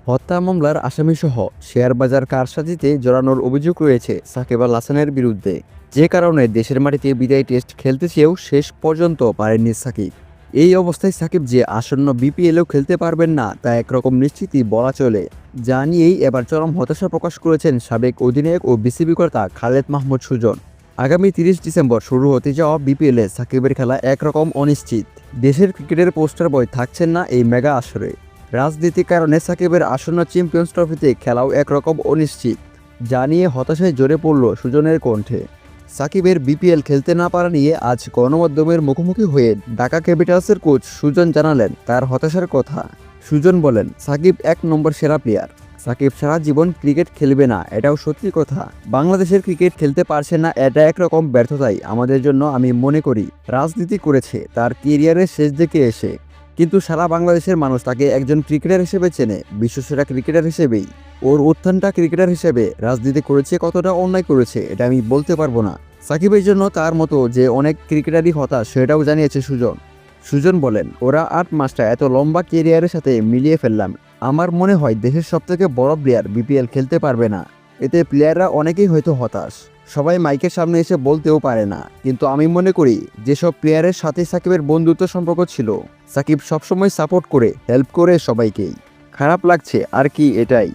হত্যা মামলার আসামিসহ শেয়ার বাজার কারসাজিতে জড়ানোর অভিযোগ রয়েছে সাকিব আল হাসানের বিরুদ্ধে, যে কারণে দেশের মাটিতে বিদায়ী টেস্ট খেলতে চেয়েও শেষ পর্যন্ত পারেননি সাকিব। এই অবস্থায় সাকিব যে আসন্ন বিপিএলেও খেলতে পারবেন না তা একরকম নিশ্চিতই বলা চলে। যা নিয়েই এবার চরম হতাশা প্রকাশ করেছেন সাবেক অধিনায়ক ও বিসিবি কর্তা খালেদ মাহমুদ সুজন। আগামী 30 ডিসেম্বর শুরু হতে যাওয়া বিপিএলে সাকিবের খেলা একরকম অনিশ্চিত। দেশের ক্রিকেটের পোস্টার বয় থাকছেন না এই মেগা আসরে। রাজনীতির কারণে সাকিবের আসন্ন চ্যাম্পিয়ন্স ট্রফিতে খেলাও একরকম অনিশ্চিত, যা নিয়ে হতাশায় জ্বরে পড়ল সুজনের কণ্ঠে। সাকিবের বিপিএল খেলতে না পারা নিয়ে আজ গণমাধ্যমের মুখোমুখি হয়ে ঢাকা ক্যাপিটালসের কোচ সুজন জানালেন তার হতাশার কথা। সুজন বলেন, সাকিব 1 নম্বর সেরা প্লেয়ার। সাকিব সারা জীবন ক্রিকেট খেলবে না, এটাও সত্যি কথা। বাংলাদেশের ক্রিকেট খেলতে পারছে না, এটা একরকম ব্যর্থতাই আমাদের জন্য আমি মনে করি। রাজনীতি করেছে তার কেরিয়ারের শেষ দিকে এসে, কিন্তু সারা বাংলাদেশের মানুষ তাকে একজন ক্রিকেটার হিসেবে চেনে, বিশ্বসেরা ক্রিকেটার হিসেবেই। ওর উত্থানটা ক্রিকেটার হিসেবে রাজনীতি করেছে, কতটা অন্যায় করেছে এটা আমি বলতে পারবো না। সাকিবের জন্য তার মতো যে অনেক ক্রিকেটারই হতাশ সেটাও জানিয়েছে সুজন। সুজন বলেন, ওরা 8 মাসটা এত লম্বা কেরিয়ারের সাথে মিলিয়ে ফেললাম। আমার মনে হয় দেশের সবথেকে বড় প্লেয়ার বিপিএল খেলতে পারবে না। এতে প্লেয়াররা অনেকেই হয়তো হতাশ, সবাই মাইকের সামনে এসে বলতেও পারে না। কিন্তু আমি মনে করি যেসব প্লেয়ারের সাথে সাকিবের বন্ধুত্ব সম্পর্ক ছিল, সাকিব সবসময় সাপোর্ট করে হেল্প করে সবাইকেই। খারাপ লাগছে আর কি, এটাই।